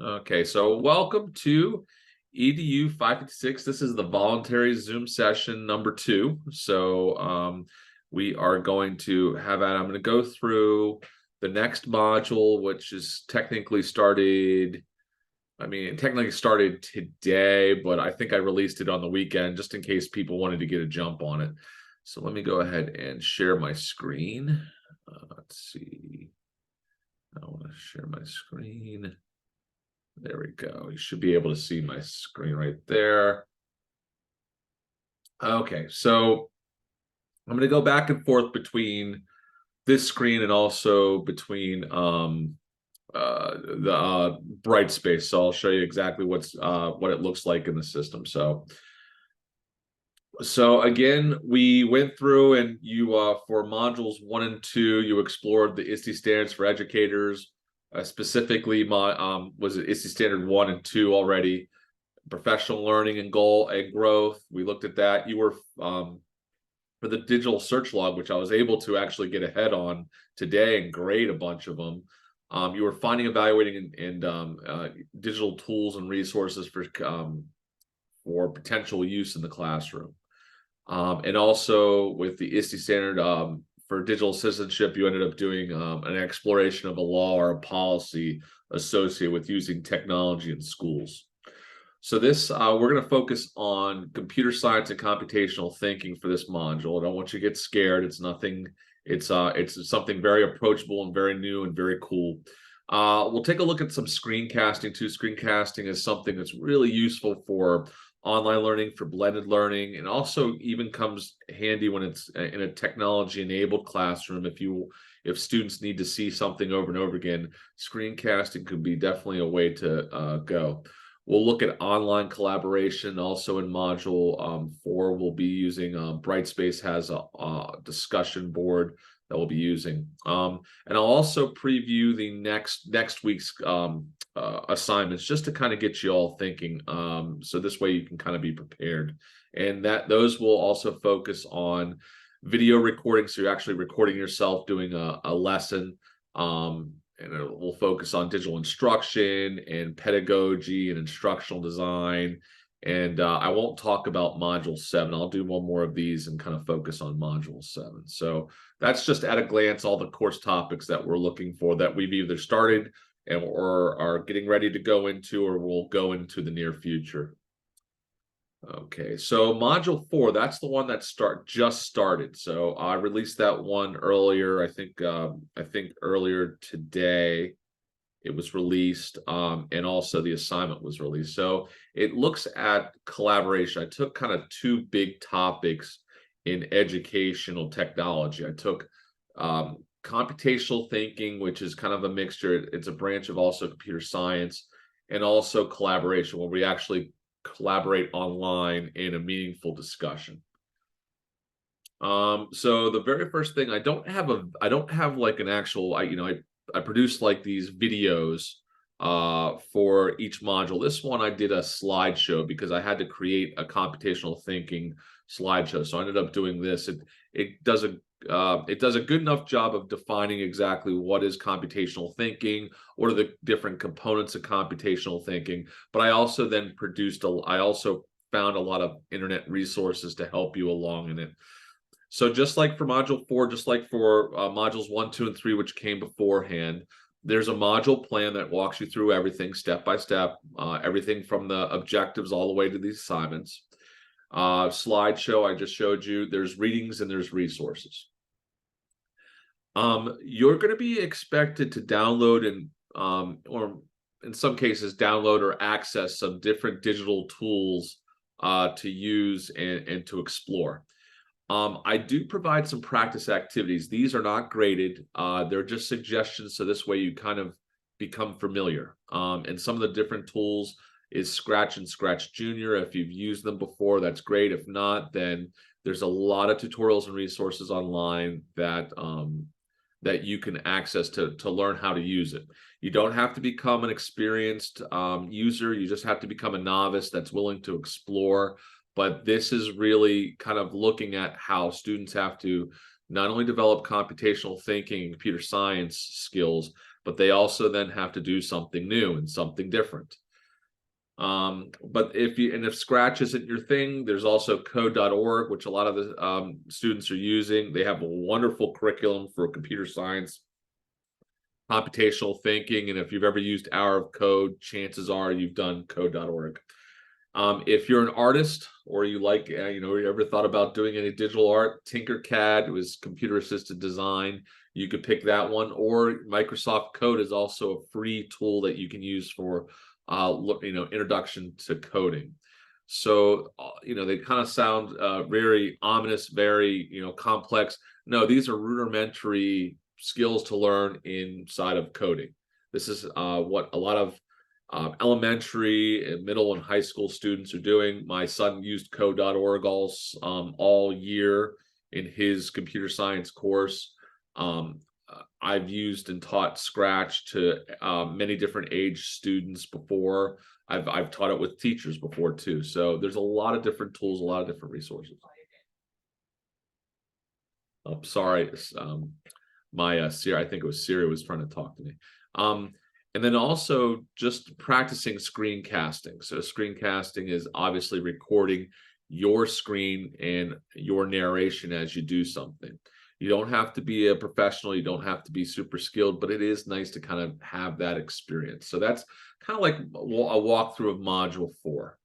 Okay, so welcome to EDU 556. This is the voluntary Zoom session number 2. We are going to have I'm going to go through the next module, which is technically started. It technically started today, but I think I released it on the weekend just in case people wanted to get a jump on it. So let me go ahead and share my screen. Let's see. I want to share my screen. There we go. You should be able to see my screen right there. Okay, so I'm going to go back and forth between this screen and also between the bright space. So I'll show you exactly what it looks like in the system. So again, we went through and you for modules 1 and 2, you explored the ISTE standards for educators. Specifically, was it ISTE Standard 1 and 2 already? Professional learning and goal and growth. We looked at that. You were for the digital search log, which I was able to actually get ahead on today and grade a bunch of them. You were finding, evaluating, and digital tools and resources for potential use in the classroom. And also with the ISTE standard for digital citizenship, you ended up doing an exploration of a law or a policy associated with using technology in schools. So this, we're going to focus on computer science and computational thinking for this module. I don't want you to get scared. It's nothing. It's something very approachable and very new and very cool. We'll take a look at some screencasting too. Screencasting is something that's really useful for online learning, for blended learning, and also even comes handy when it's in a technology-enabled classroom. If students need to see something over and over again, screencasting could be definitely a way to go. We'll look at online collaboration. Also in module 4, we'll be using Brightspace has a discussion board that we'll be using. And I'll also preview the next week's assignments just to kind of get you all thinking. So this way you can kind of be prepared. And those will also focus on video recording. So you're actually recording yourself doing a lesson. And we'll focus on digital instruction and pedagogy and instructional design. And I won't talk about module 7. I'll do one more of these and kind of focus on module 7. So that's just at a glance all the course topics that we're looking for that we've either started or are getting ready to go into or will go into the near future. Okay, so module 4, that's the one that just started. So I released that one earlier. I think earlier today it was released, and also the assignment was released. So it looks at collaboration. I took kind of 2 big topics in educational technology. I took computational thinking, which is kind of a mixture. It's a branch of also computer science, and also collaboration, where we actually collaborate online in a meaningful discussion. So the very first thing, I don't have like an actual, I produced like these videos for each module. This one I did a slideshow because I had to create a computational thinking slideshow. So I ended up doing this. It does a good enough job of defining exactly what is computational thinking, what are the different components of computational thinking. But I also then I also found a lot of internet resources to help you along in it. So just like for module 4, just like for modules 1, 2, and 3, which came beforehand, there's a module plan that walks you through everything step by step, everything from the objectives all the way to the assignments. Slideshow I just showed you. There's readings and there's resources. You're going to be expected to download and or in some cases download or access some different digital tools to use and to explore. I do provide some practice activities. These are not graded. They're just suggestions, so this way you kind of become familiar. And some of the different tools is Scratch and Scratch Junior. If you've used them before, that's great. If not, then there's a lot of tutorials and resources online that you can access to learn how to use it. You don't have to become an experienced user. You just have to become a novice that's willing to explore. But this is really kind of looking at how students have to not only develop computational thinking and computer science skills, but they also then have to do something new and something different. But if Scratch isn't your thing, there's also code.org, which a lot of the students are using. They have a wonderful curriculum for computer science, computational thinking, and if you've ever used Hour of Code, chances are you've done code.org. If you're an artist or you like, you ever thought about doing any digital art, Tinkercad was computer assisted design. You could pick that one, or Microsoft Code is also a free tool that you can use for introduction to coding. So they kind of sound very ominous, very complex. No, these are rudimentary skills to learn inside of coding. This is what a lot of elementary and middle and high school students are doing. My son used code.org all year in his computer science course. I've used and taught Scratch to many different age students before. I've taught it with teachers before too. So there's a lot of different tools, a lot of different resources. Oh, sorry, my Siri, I think it was Siri was trying to talk to me. And then also just practicing screencasting. So screencasting is obviously recording your screen and your narration as you do something. You don't have to be a professional, you don't have to be super skilled, but it is nice to kind of have that experience. So that's kind of like a walkthrough of Module 4.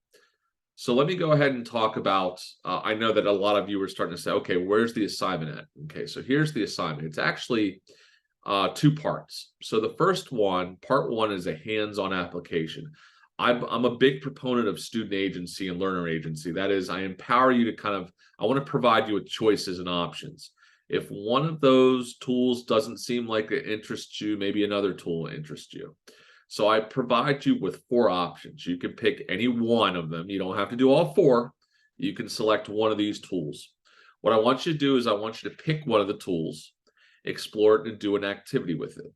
So let me go ahead and talk about, I know that a lot of you are starting to say, okay, where's the assignment at? Okay, so here's the assignment. It's actually 2 parts. So the first one, part 1, is a hands-on application. I'm a big proponent of student agency and learner agency. That is, I empower you to I want to provide you with choices and options. If one of those tools doesn't seem like it interests you, maybe another tool interests you. So I provide you with 4 options. You can pick any one of them. You don't have to do all 4. You can select one of these tools. What I want you to do is I want you to pick one of the tools, explore it, and do an activity with it.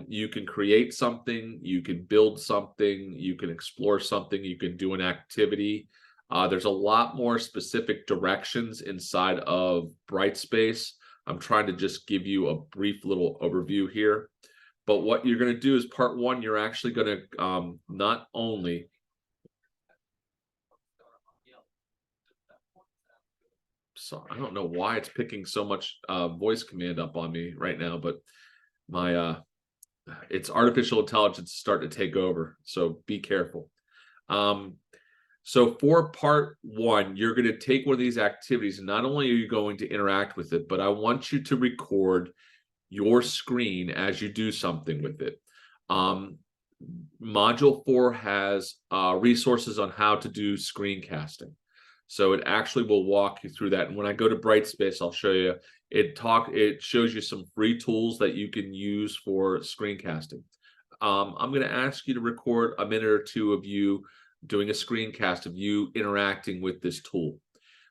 You can create something, you can build something, you can explore something, you can do an activity. There's a lot more specific directions inside of Brightspace. I'm trying to just give you a brief little overview here. But what you're going to do is part 1, you're actually going to not only I don't know why it's picking so much voice command up on me right now, but my it's artificial intelligence starting to take over, so be careful. So for part 1, you're going to take one of these activities, and not only are you going to interact with it, but I want you to record your screen as you do something with it. Module 4 has resources on how to do screencasting. So it actually will walk you through that. And when I go to Brightspace, I'll show you. It shows you some free tools that you can use for screencasting. I'm going to ask you to record a minute or 2 of you doing a screencast of you interacting with this tool.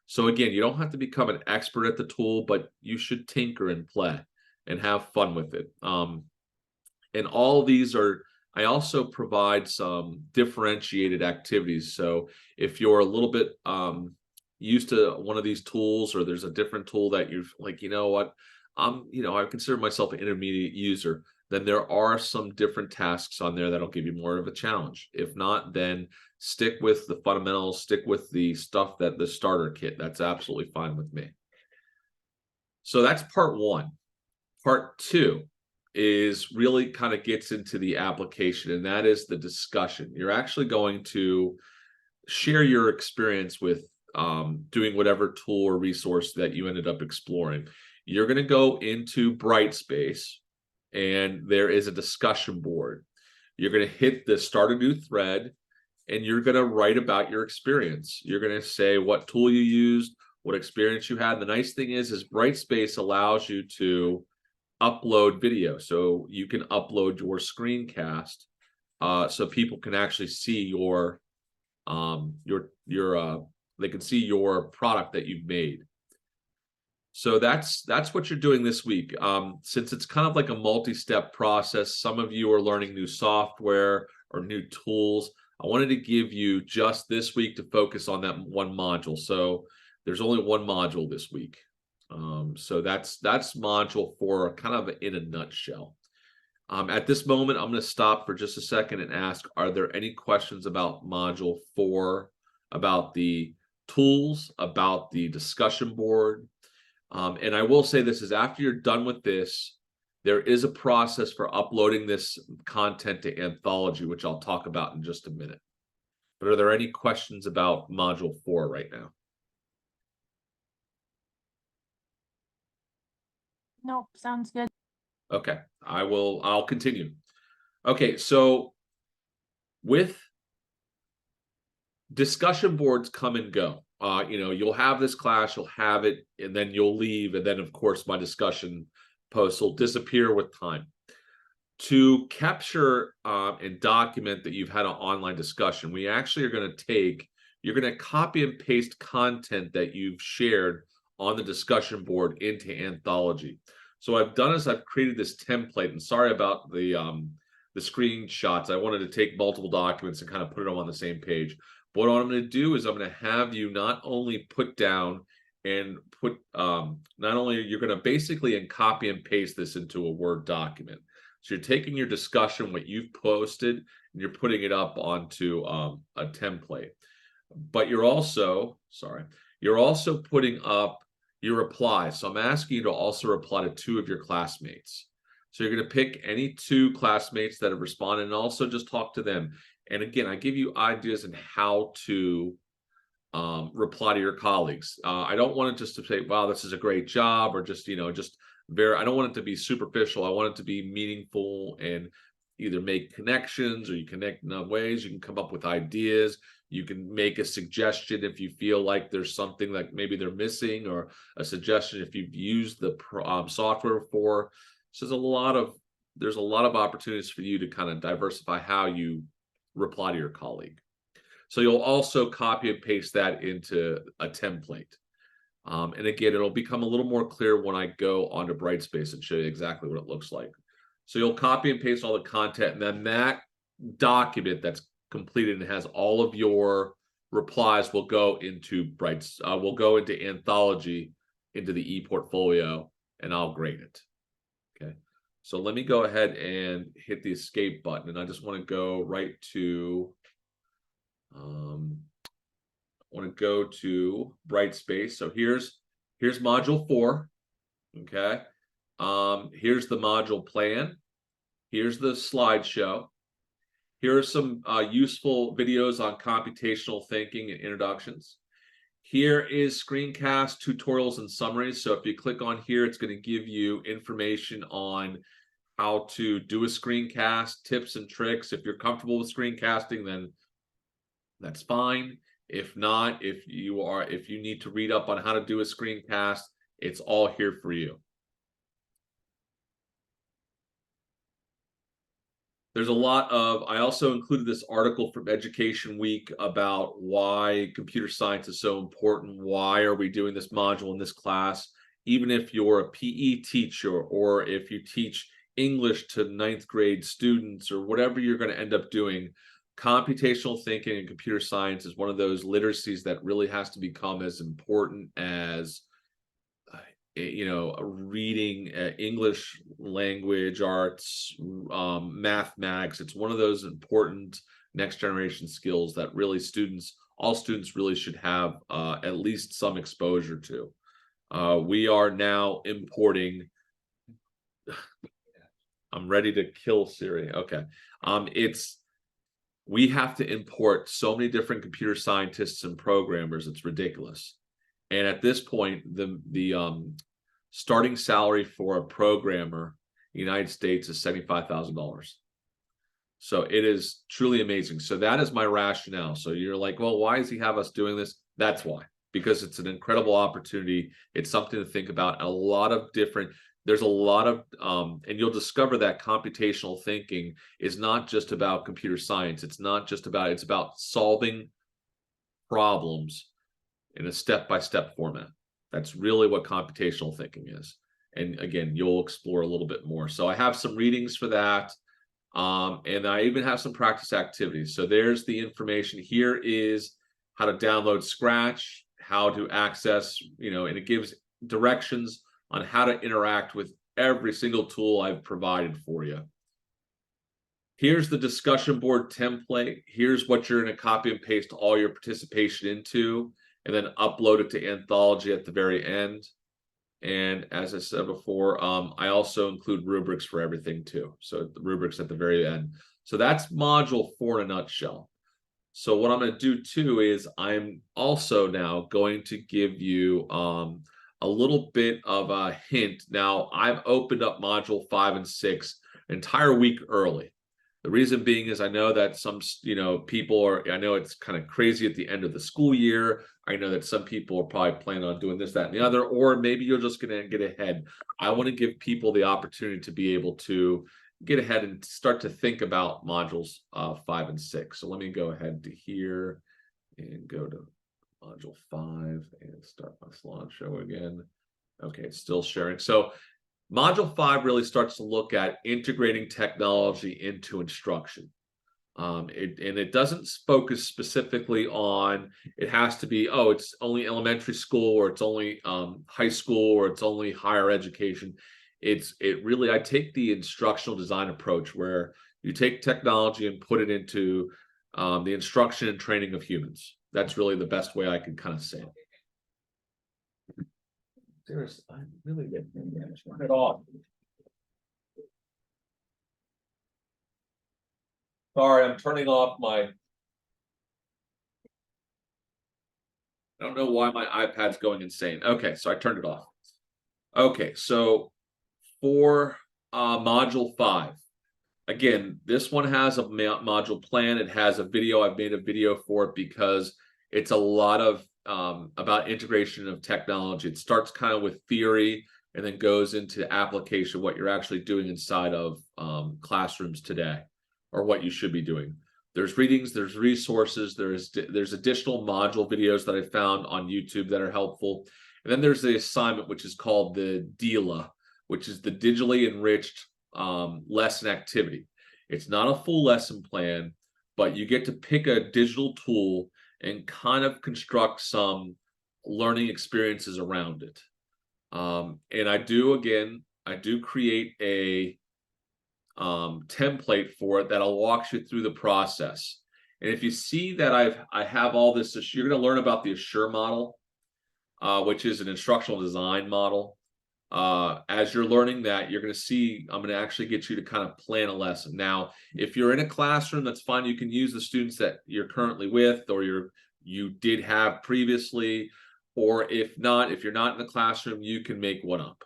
So again, you don't have to become an expert at the tool, but you should tinker and play and have fun with it. And all these are, I also provide some differentiated activities. So if you're a little bit used to one of these tools, or there's a different tool that you're like, I consider myself an intermediate user, then there are some different tasks on there that'll give you more of a challenge. If not, then stick with the fundamentals, stick with the stuff that the starter kit. That's absolutely fine with me. So that's part 1. Part 2 is really kind of gets into the application, and that is the discussion. You're actually going to share your experience with doing whatever tool or resource that you ended up exploring. You're going to go into Brightspace, and there is a discussion board. You're going to hit the start a new thread, and you're going to write about your experience. You're going to say what tool you used, what experience you had. And the nice thing is Brightspace allows you to upload video, so you can upload your screencast so people can actually see your they can see your product that you've made. So that's what you're doing this week. Since it's kind of like a multi-step process, some of you are learning new software or new tools. I wanted to give you just this week to focus on that one module. So there's only one module this week. So that's module 4, kind of in a nutshell. At this moment, I'm going to stop for just a second and ask, are there any questions about Module 4, about the tools, about the discussion board? And I will say this is after you're done with this, there is a process for uploading this content to Anthology, which I'll talk about in just a minute. But are there any questions about Module 4 right now? Nope, sounds good. Okay, I'll continue. Okay, so with discussion boards come and go. You'll have this class, you'll have it, and then you'll leave, and then of course my discussion posts will disappear with time. To capture and document that you've had an online discussion, we actually are going to you're going to copy and paste content that you've shared on the discussion board into Anthology. So what I've done is I've created this template, and sorry about the screenshots. I wanted to take multiple documents and kind of put them on the same page. But what I'm going to do is I'm going to have you not only put down and put, not only you're going to basically and copy and paste this into a Word document. So you're taking your discussion, what you've posted, and you're putting it up onto a template. But you're also putting up your replies. So I'm asking you to also reply to 2 of your classmates. So you're going to pick any 2 classmates that have responded and also just talk to them. And again, I give you ideas on how to reply to your colleagues. I don't want it just to say, wow, this is a great job, or just, I don't want it to be superficial. I want it to be meaningful and either make connections, or you connect in other ways. You can come up with ideas. You can make a suggestion if you feel like there's something that maybe they're missing, or a suggestion if you've used the software before. So there's a lot of opportunities for you to kind of diversify how you reply to your colleague. So you'll also copy and paste that into a template. And again, it'll become a little more clear when I go onto Brightspace and show you exactly what it looks like. So you'll copy and paste all the content, and then that document that's completed and has all of your replies will go into Anthology, into the ePortfolio, and I'll grade it. Okay. So let me go ahead and hit the escape button, and I just want to go right to Brightspace. So here's module 4. Okay. Here's the module plan. Here's the slideshow. Here are some useful videos on computational thinking and introductions. Here is screencast tutorials and summaries. So if you click on here, it's going to give you information on how to do a screencast, tips and tricks. If you're comfortable with screencasting, then that's fine. If not, if you need to read up on how to do a screencast, it's all here for you. There's a lot of, I also included this article from Education Week about why computer science is so important. Why are we doing this module in this class? Even if you're a PE teacher, or if you teach English to 9th grade students, or whatever you're going to end up doing, computational thinking and computer science is one of those literacies that really has to become as important as reading, English language arts, mathematics. It's one of those important next generation skills that really all students really should have at least some exposure to. We are now importing. I'm ready to kill Siri. Okay. We have to import so many different computer scientists and programmers, it's ridiculous. And at this point, the starting salary for a programmer in the United States is $75,000. So it is truly amazing. So that is my rationale. So you're like, well, why does he have us doing this? That's why, because it's an incredible opportunity. It's something to think about. There's a lot of, and you'll discover that computational thinking is not just about computer science. It's about solving problems in a step-by-step format. That's really what computational thinking is. And again, you'll explore a little bit more. So I have some readings for that. And I even have some practice activities. So there's the information. Here is how to download Scratch, how to access, and it gives directions on how to interact with every single tool I've provided for you. here's the discussion board template. Here's what you're going to copy and paste all your participation into, and then upload it to Anthology at the very end. And as I said before, I also include rubrics for everything too. So the rubrics at the very end. So that's module 4 in a nutshell. So what I'm going to do too is I'm also now going to give you a little bit of a hint. Now I've opened up module 5 and 6 an entire week early. The reason being is I know that some, people are, I know it's kind of crazy at the end of the school year. I know that some people are probably planning on doing this, that, and the other, or maybe you're just going to get ahead. I want to give people the opportunity to be able to get ahead and start to think about modules 5 and 6. So let me go ahead to here and go to module 5 and start my slideshow again. Okay, it's still sharing. So module 5 really starts to look at integrating technology into instruction. It doesn't focus specifically on it has to be, oh, it's only elementary school, or it's only high school, or it's only higher education. It really, I take the instructional design approach where you take technology and put it into the instruction and training of humans. That's really the best way I can kind of say it. Seriously, I really get it off. Sorry, I'm turning off my. I don't know why my iPad's going insane. Okay, so I turned it off. Okay, so for module 5, again, this one has a module plan. It has a video. I've made a video for it because it's a lot of about integration of technology. It starts kind of with theory and then goes into application, what you're actually doing inside of classrooms today, or what you should be doing. There's readings, there's resources, there's additional module videos that I found on YouTube that are helpful. And then there's the assignment, which is called the DILA, which is the digitally enriched lesson activity. It's not a full lesson plan, but you get to pick a digital tool and kind of construct some learning experiences around it. And I do create a template for it that'll walk you through the process. And if you see that I have all this, you're going to learn about the Assure model, which is an instructional design model. As you're learning that, you're going to see, I'm going to actually get you to kind of plan a lesson. Now, if you're in a classroom, that's fine. You can use the students that you're currently with, or you did have previously, or if not, if you're not in the classroom, you can make one up.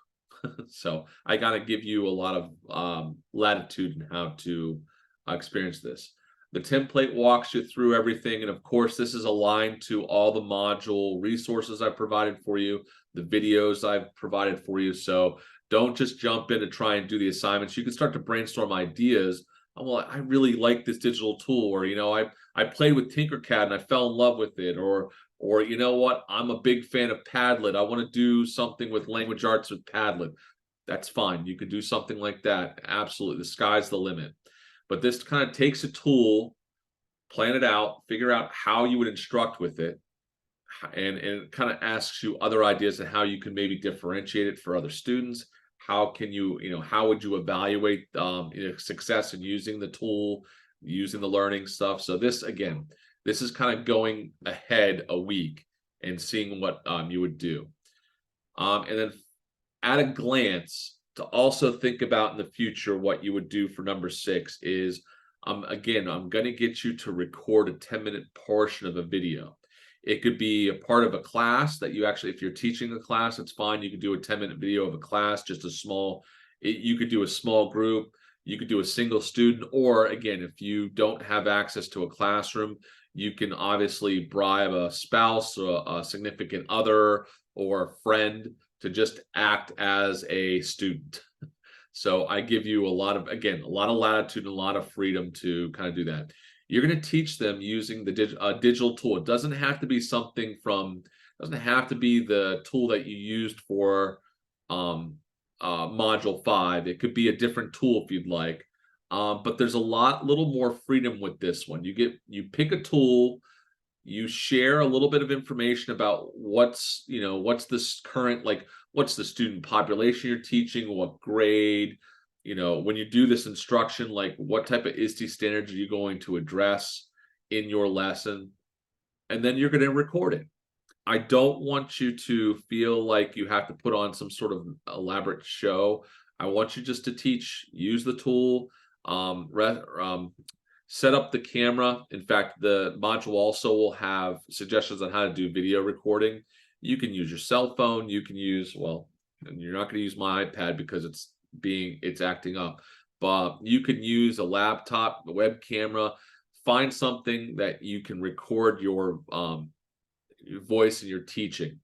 So I got to give you a lot of latitude in how to experience this. The template walks you through everything. And of course, this is aligned to all the module resources I've provided for you, the videos I've provided for you. So don't just jump in to try and do the assignments. You can start to brainstorm ideas. Oh, well, I really like this digital tool, or, I played with Tinkercad and I fell in love with it, or you know what, I'm a big fan of Padlet. I want to do something with language arts with Padlet. That's fine. You can do something like that. Absolutely. The sky's the limit. But this kind of takes a tool, plan it out, figure out how you would instruct with it, and it kind of asks you other ideas on how you can maybe differentiate it for other students. How can you, how would you evaluate success in using the tool, using the learning stuff? So this, again, this is kind of going ahead a week and seeing what you would do. And then at a glance, to also think about in the future what you would do for number 6 is, again, I'm going to get you to record a 10-minute portion of a video. It could be a part of a class that you actually, if you're teaching a class, it's fine. You could do a 10-minute video of a class, just a small, you could do a small group, you could do a single student, or again, if you don't have access to a classroom, you can obviously bribe a spouse or a significant other or a friend to just act as a student. So I give you a lot of latitude and a lot of freedom to kind of do that. You're going to teach them using the digital tool. It doesn't have to be something doesn't have to be the tool that you used for module 5. It could be a different tool if you'd like. But there's a little more freedom with this one. You pick a tool, you share a little bit of information about what's this current, like, what's the student population you're teaching, what grade, you know, when you do this instruction, like what type of ISTE standards are you going to address in your lesson? And then you're going to record it. I don't want you to feel like you have to put on some sort of elaborate show. I want you just to teach, use the tool, set up the camera. In fact, the module also will have suggestions on how to do video recording. You can use your cell phone. You can use, well, and you're not going to use my iPad because it's acting up, but you can use a laptop, a web camera, find something that you can record your voice and your teaching.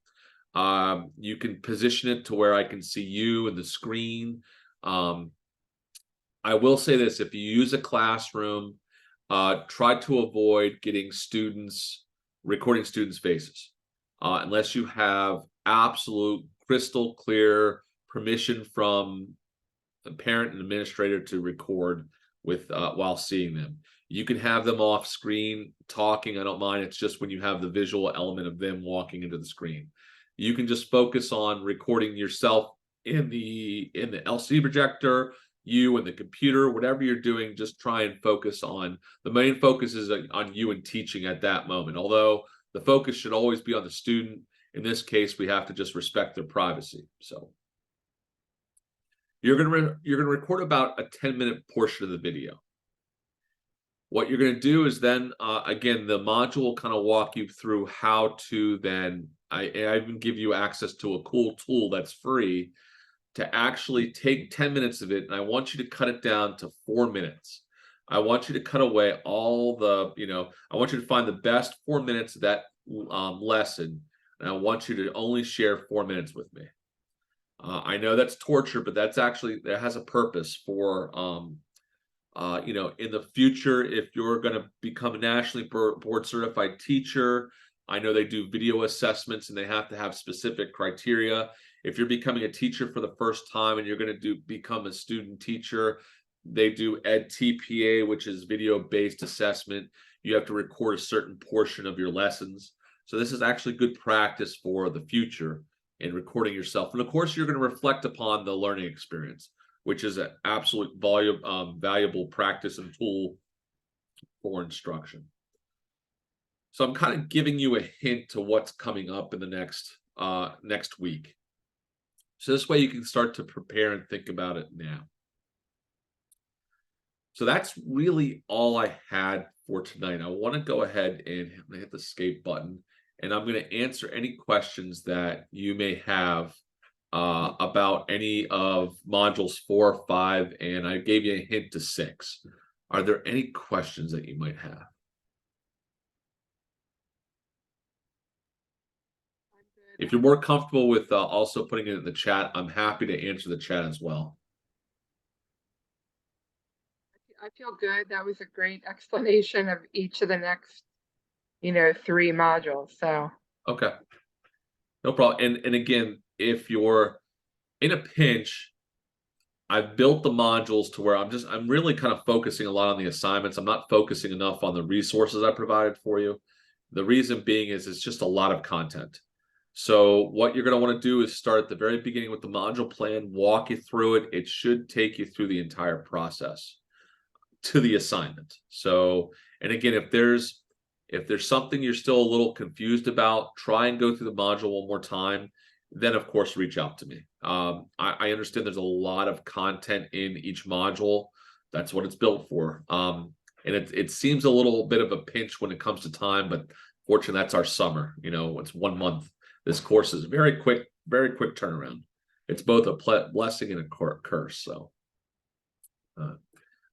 You can position it to where I can see you and the screen. I will say this: if you use a classroom, try to avoid recording students' faces, unless you have absolute crystal clear permission from the parent and administrator to record with while seeing them. You can have them off screen talking. I don't mind. It's just when you have the visual element of them walking into the screen. You can just focus on recording yourself in the LCD projector, you and the computer, whatever you're doing, just try and focus on, the main focus is on you and teaching at that moment. Although the focus should always be on the student. In this case, we have to just respect their privacy. So you're going to record about a 10-minute portion of the video. What you're going to do is then, again, the module will kind of walk you through how to then, I even give you access to a cool tool that's free to actually take 10 minutes of it. And I want you to cut it down to 4 minutes. I want you to cut away all the, I want you to find the best 4 minutes of that lesson. And I want you to only share 4 minutes with me. I know that's torture, but that has a purpose for, in the future, if you're going to become a nationally board certified teacher, I know they do video assessments and they have to have specific criteria. If you're becoming a teacher for the first time and you're going to become a student teacher, they do EdTPA, which is video-based assessment. You have to record a certain portion of your lessons. So this is actually good practice for the future in recording yourself. And of course, you're going to reflect upon the learning experience, which is an absolute valuable practice and tool for instruction. So I'm kind of giving you a hint to what's coming up in the next week. So this way you can start to prepare and think about it now. So that's really all I had for tonight. I want to go ahead and hit the escape button, and I'm going to answer any questions that you may have about any of modules 4 or 5, and I gave you a hint to 6. Are there any questions that you might have? If you're more comfortable with also putting it in the chat, I'm happy to answer the chat as well. I feel good. That was a great explanation of each of the next, 3 modules. So okay, no problem. And again, if you're in a pinch, I've built the modules to where I'm really kind of focusing a lot on the assignments. I'm not focusing enough on the resources I provided for you. The reason being is it's just a lot of content. So what you're going to want to do is start at the very beginning with the module plan, walk you through it. It should take you through the entire process to the assignment. So, and again, if there's something you're still a little confused about, try and go through the module one more time. Then, of course, reach out to me. I understand there's a lot of content in each module. That's what it's built for. And it seems a little bit of a pinch when it comes to time, but fortunately, that's our summer. It's 1 month. This course is very quick turnaround. It's both a blessing and a curse. So,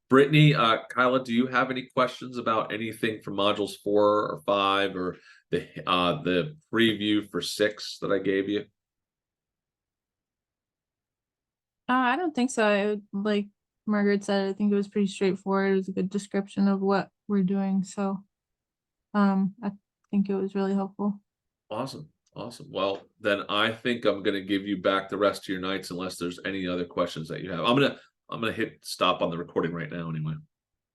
Brittany, Kyla, do you have any questions about anything from modules 4 or 5 or the preview for 6 that I gave you? I don't think so. Like Margaret said, I think it was pretty straightforward. It was a good description of what we're doing. So I think it was really helpful. Awesome. Well, then I think I'm going to give you back the rest of your nights unless there's any other questions that you have. I'm going to hit stop on the recording right now anyway.